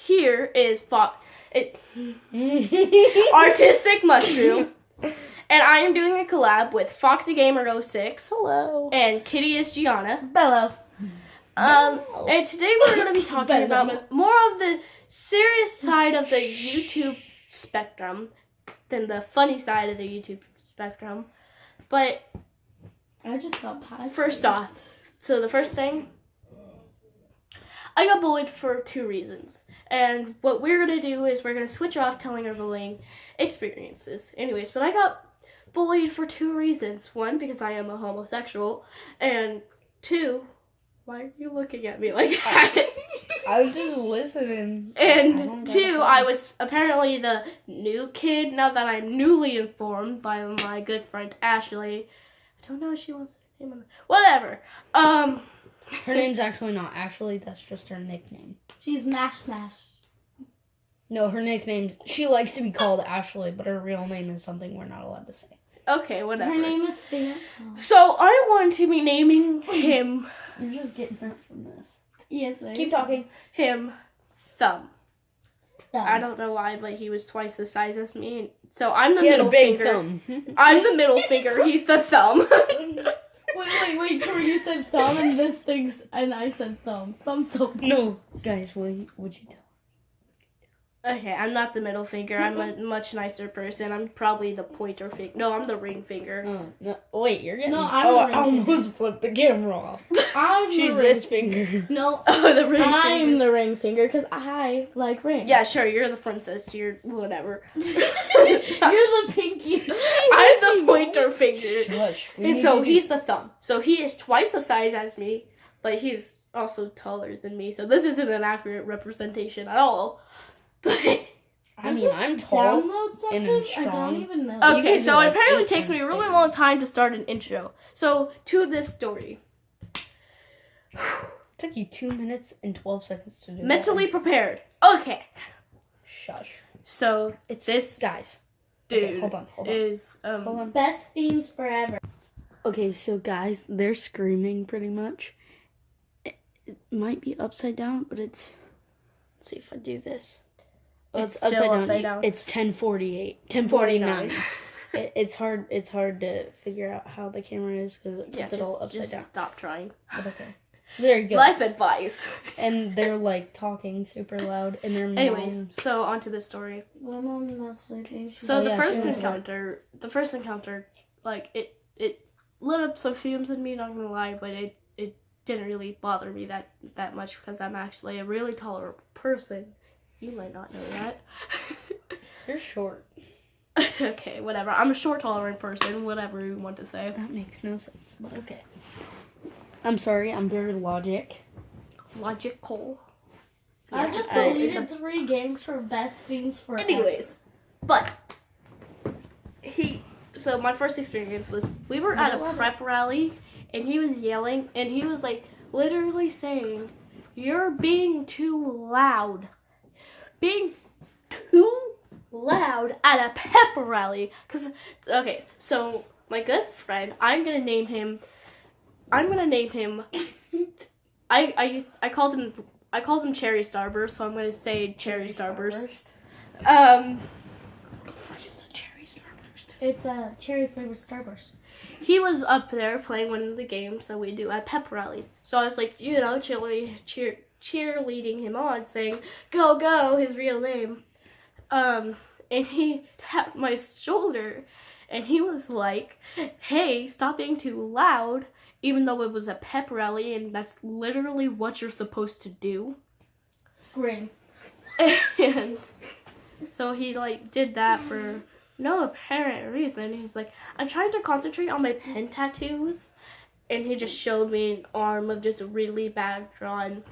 here is Artistic Mushroom. And I am doing a collab with Foxygamer06. Hello. And Kitty is Gianna. Bello. And today we're going to be talking about more of the serious side of the YouTube spectrum than the funny side of the YouTube spectrum. But I just got pie. First off, so the first thing, I got bullied for 2 reasons. And what we're going to do is we're going to switch off telling our bullying experiences. Anyways, but I got bullied for 2 reasons. 1, because I am a homosexual. And 2, why are you looking at me like that? I was just listening. And 2, I was apparently the new kid, now that I'm newly informed by my good friend Ashley. I don't know if she wants her name on it. Whatever. Her name's actually not Ashley, that's just her nickname. She's Mash Smash. No, her nickname, she likes to be called Ashley, but her real name is something we're not allowed to say. Okay, whatever. Her name is Phantom. So I want to be naming him. You're just getting hurt from this. Yes, I Keep talking. Him Thumb. Thumb. I don't know why, but he was twice the size as me. So I'm the He had middle a big finger. thumb. I'm the middle finger. He's the thumb. Wait, Tori, you said thumb and this thing's, and I said thumb. Thumb. No, guys, would you tell? Okay, I'm not the middle finger. I'm a much nicer person. I'm probably the pointer finger. No, I'm the ring finger. No, wait, you're getting... No, I I'm the ring almost flipped the camera off. She's the this finger. No, Oh, the ring I'm finger. the ring finger because I like rings. Yeah, sure, you're the princess. You're whatever. You're the pinky. I'm the pointer finger. Shush. And so he's the thumb. So he is twice the size as me, but he's also taller than me. So this isn't an accurate representation at all. But I mean, I'm tall Download something? and I strong. don't even know. You okay, guys so are it like apparently 8 takes me a times really bigger. long time to start an intro. So to this story. Took you 2 minutes and 12 seconds to do Mentally that. prepared. Okay. Shush. So It's this guys. dude Okay, hold on. is Hold on. Best fiends forever. Okay, so guys, they're screaming pretty much. It might be upside down, but it's... Let's see if I do this. Oh, It's still upside down. It's 10:48. 10:49. It's hard to figure out how the camera is because it puts it all upside just down. Stop trying. But okay. There you go. Life advice. And they're like talking super loud and their Anyways, moms. so on to the story. My mom not sleeping. So the yeah, first she was encounter, like it lit up some fumes in me. Not gonna lie, but it didn't really bother me that much because I'm actually a really tolerant person. You might not know that. You're short. Okay, whatever. I'm a short, tolerant person. Whatever you want to say. That makes no sense, but okay. I'm sorry, I'm very Logical. I Yeah, just it's deleted 3 games for best fiends forever. Anyways, but so my first experience was we were at a prep rally and he was yelling and he was like literally saying, "You're being too loud." Being too loud at a pep rally. Okay, so my good friend, I'm gonna name him I called him Cherry Starburst, so I'm gonna say Cherry Starburst. What is a Cherry Starburst? It's a cherry flavored Starburst. He was up there playing one of the games that we do at pep rallies. So I was like, cheerleading him on, saying, "Go, go," his real name. And he tapped my shoulder, and he was like, "Hey, stop being too loud," even though it was a pep rally, and that's literally what you're supposed to do. Scream. And so he did that for no apparent reason. He's like, "I'm trying to concentrate on my pen tattoos," and he just showed me an arm of just really bad drawn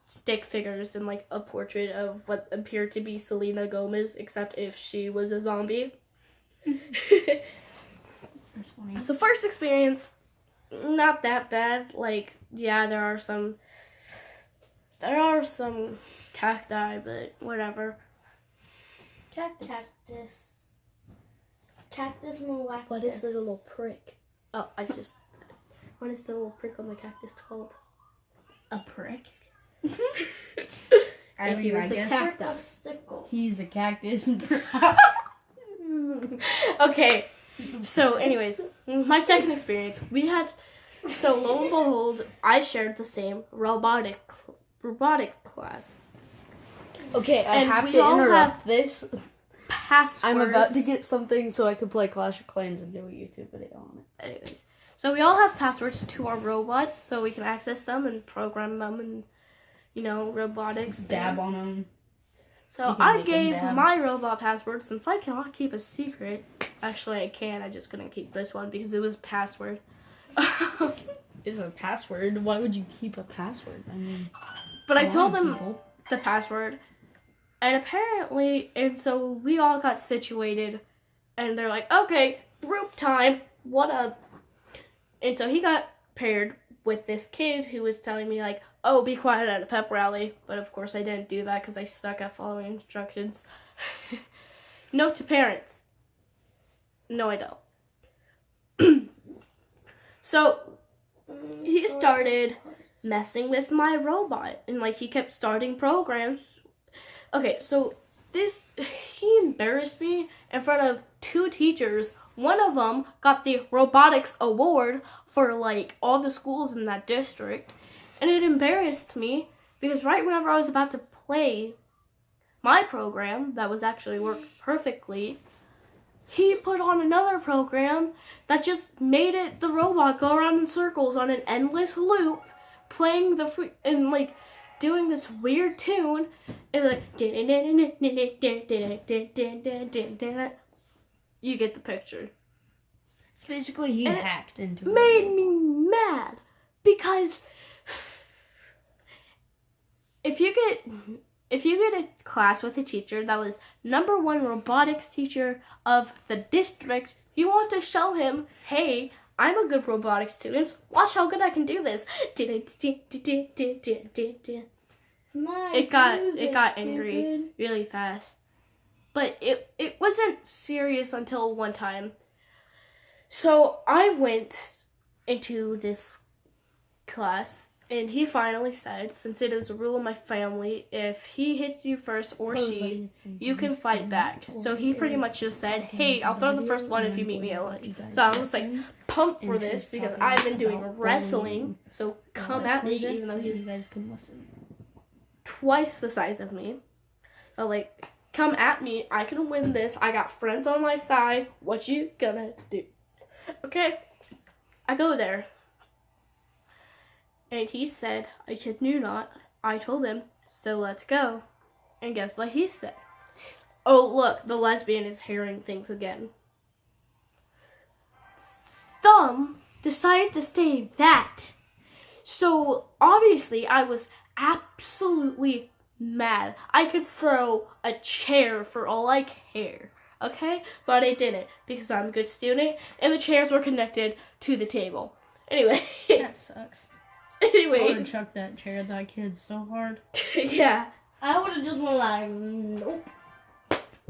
stick figures and a portrait of what appeared to be Selena Gomez, except if she was a zombie. That's funny. So first experience, not that bad. Yeah, there are some cacti, but whatever. Cactus. Cactus malactus. What is the little prick? Oh, what is the little prick on the cactus called? A prick? I and he mean, was I a guess cactus. he's a cactus. Okay, so anyways, my second experience, we had, so lo and behold, I shared the same robotic class. Okay, I And have we to all interrupt this. Passwords. I'm about to get something so I can play Clash of Clans and do a YouTube video on it. Anyways, so we all have passwords to our robots, so we can access them and program them and, you know, robotics. Dab things. on them. So You can I make 'em gave dab. my robot password, since I cannot keep a secret. Actually, I can. I just couldn't keep this one because it was password. It's a password. Why would you keep a password? I mean, But I a lot told of them people- the password, and apparently, and so we all got situated, and they're like, okay, group time, what up? And so he got paired with this kid who was telling me, like, oh, be quiet at a pep rally. But of course I didn't do that because I suck at following instructions. Note to parents. No, I don't. So he started messing with my robot, and like he kept starting programs. Okay, so he embarrassed me in front of 2 teachers. One of them got the robotics award for like all the schools in that district, and it embarrassed me because right whenever I was about to play my program that was actually worked perfectly, he put on another program that just made the robot go around in circles on an endless loop, playing and like doing this weird tune, and like you get the picture. It's basically he And it hacked into Made me mad because if you get a class with a teacher that was #1 robotics teacher of the district, you want to show him, hey, I'm a good robotics student. Watch how good I can do this. Nice. It got angry really fast. But it wasn't serious until one time. So I went into this class, and he finally said, since it is a rule in my family, if he hits you first or she, you can fight back. So he pretty much just said, hey, I'll throw the first one if you meet me at lunch. So I was like pumped for this because I've been doing wrestling. So come at me, even though he's you guys can listen. twice the size of me. So like, come at me, I can win this. I got friends on my side. What you gonna do? Okay, I go there. And he said, I kid you not. I told him, so let's go. And guess what he said? Oh, look, the lesbian is hearing things again. Thumb decided to say that. So, obviously, I was absolutely mad. I could throw a chair for all I care, okay? But I didn't, because I'm a good student, and the chairs were connected to the table. Anyway. That sucks. I would Anyways. have chucked that chair at that kid so hard. Yeah. I would have just went like, nope.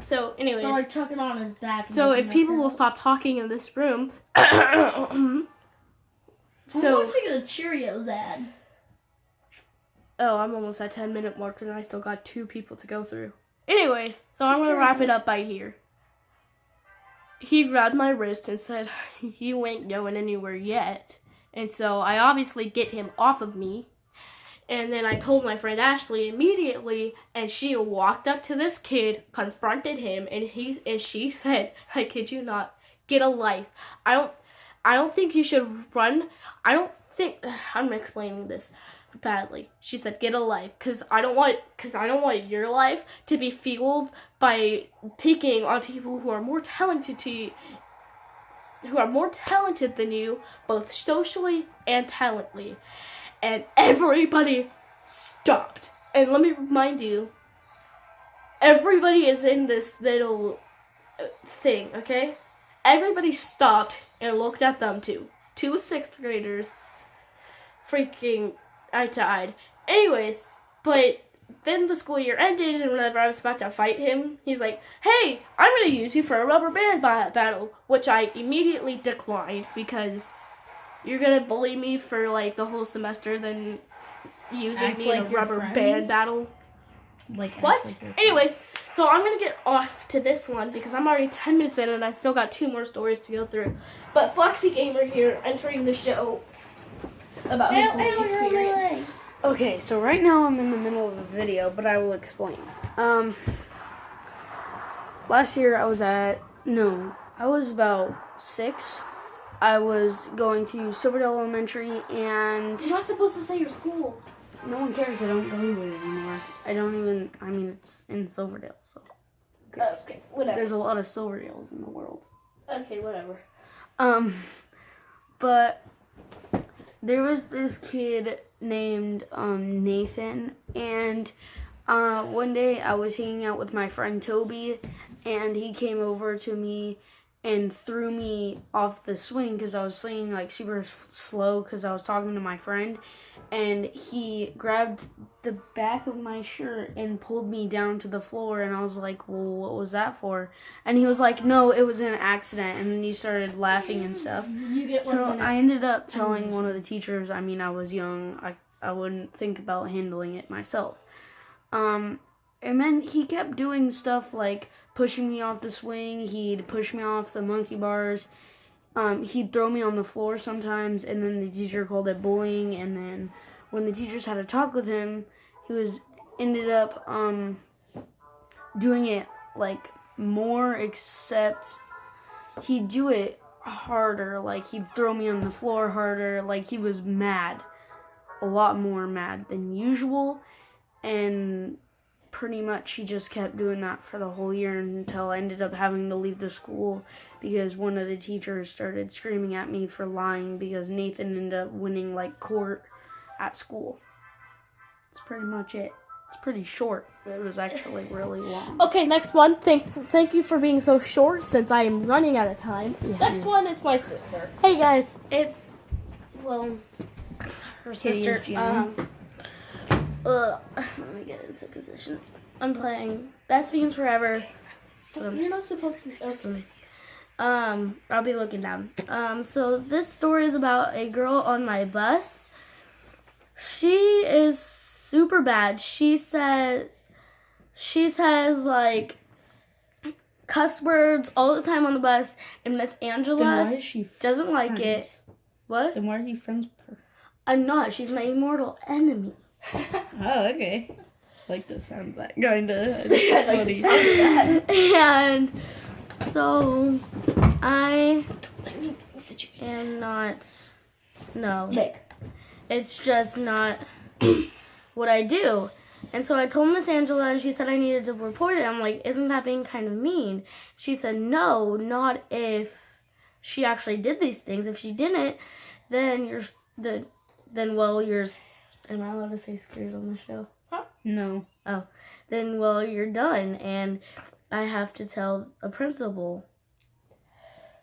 So, anyways. Or like chuck it on his back. So if people will stop talking in this room. So. What do you think of the Cheerios ad? Oh, I'm almost at 10-minute mark and I still got 2 people to go through. Anyways, so I'm going to wrap it up by here. He grabbed my wrist and said, you ain't going anywhere yet. And so I obviously get him off of me. And then I told my friend Ashley immediately, and she walked up to this kid, confronted him, and she said, I kid you not, get a life. I don't think you should run. I'm explaining this badly. She said, get a life, because I don't want your life to be fueled by picking on people who are more talented than you, both socially and talently. And everybody stopped. And let me remind you, everybody is in this little thing, okay? Everybody stopped and looked at them too. 2 6th graders freaking eye-to-eyed. Anyways, but then the school year ended, and whenever I was about to fight him, he's like, hey, I'm going to use you for a rubber band battle, which I immediately declined because you're going to bully me for like the whole semester, then using Act me like in a you're rubber friends? band battle. like What? act like Anyways, so I'm gonna get off to this one because I'm already 10 minutes in and I still got 2 more stories to go through. But Foxy Gamer here entering the show about his bullying experience. Okay, so right now I'm in the middle of a video, but I will explain. Last year I was about 6. I was going to Silverdale Elementary, and You're not supposed to say your school. no one cares. I don't go to it anymore. It's in Silverdale, so. Okay, whatever. There's a lot of Silverdales in the world. Okay, whatever. But there was this kid named Nathan, and one day I was hanging out with my friend Toby, and he came over to me and threw me off the swing because I was swinging like super slow because I was talking to my friend, and he grabbed the back of my shirt and pulled me down to the floor, and I was like, well, what was that for? And he was like, no, it was an accident, and then he started laughing and stuff. You get 1 So minute. I ended up telling one of the teachers. I mean, I was young. I wouldn't think about handling it myself. And then he kept doing stuff like pushing me off the swing. He'd push me off the monkey bars. He'd throw me on the floor sometimes, and then the teacher called it bullying. And then when the teachers had a talk with him, he ended up doing it like more, except he'd do it harder. Like he'd throw me on the floor harder. Like he was mad, a lot more mad than usual, and pretty much he just kept doing that for the whole year until I ended up having to leave the school because one of the teachers started screaming at me for lying because Nathan ended up winning like court at school. That's pretty much it. It's pretty short. It was actually really long. Okay, next one. Thank you for being so short since I am running out of time. Yeah. Next one is my sister. Hey guys, it's her Kitty sister. is Gianna. Let me get into position. I'm playing Best Fiends Forever. You're not supposed to. I'll be looking down. So this story is about a girl on my bus. She is super bad. She says like cuss words all the time on the bus, and Miss Then Angela why is she doesn't like friends? it. What? Then why are you friends with her? I'm not. She's my immortal enemy. Oh, okay. Like the sound of that. Kinda. I like the sound of that. And so I am not. No. It's just not what I do. And so I told Miss Angela, and she said I needed to report it. I'm like, isn't that being kind of mean? She said, no, not if she actually did these things. If she didn't, then you're. Am I allowed to say screws on the show? No. Oh, then, you're done, and I have to tell a principal.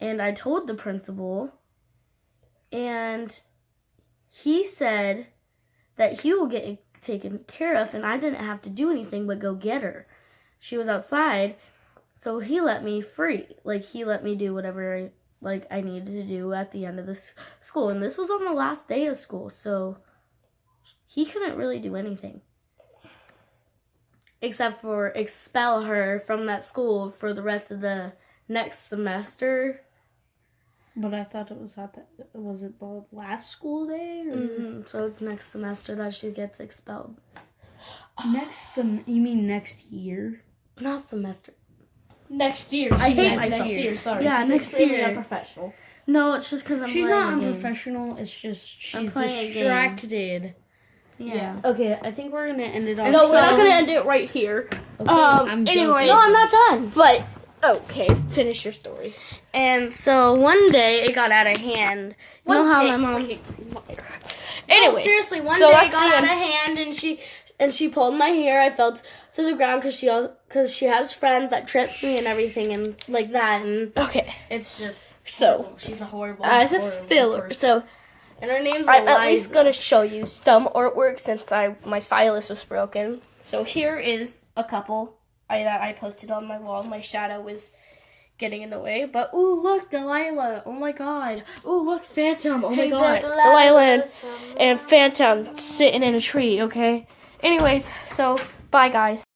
And I told the principal, and he said that he will get it taken care of, and I didn't have to do anything but go get her. She was outside, so he let me free. Like, he let me do whatever I needed to do at the end of the school. And this was on the last day of school, so he couldn't really do anything except for expel her from that school for the rest of the next semester. But I thought it was was it the last school day? Or? Mm-hmm. So it's next semester that she gets expelled. You mean next year? Not semester. Next year. I hate next myself. year. Sorry. Yeah, She's next extremely year. unprofessional. No, it's just because She's playing not a game. unprofessional. It's just she's playing a game. distracted. Yeah. Okay, I think we're gonna end it off. No, we're not gonna end it right here. Okay, I'm Anyways, joking. no, I'm not done. But okay, finish your story. And so one day it got out of hand. You know how my mom. Anyway, seriously, one so day that's it got the out end. of hand, and she pulled my hair. I fell to the ground because she has friends that tripped me and everything and like that. And Okay, it's just so she's a horrible. as a horrible filler, person. so And her name's I'm Eliza. at least gonna show you some artwork since my stylus was broken. So here is a couple that I posted on my wall. My shadow was getting in the way, but ooh, look, Delilah! Oh my God! Ooh, look, Phantom! Oh my God! Delilah and Phantom sitting in a tree. Okay. Anyways, so bye, guys.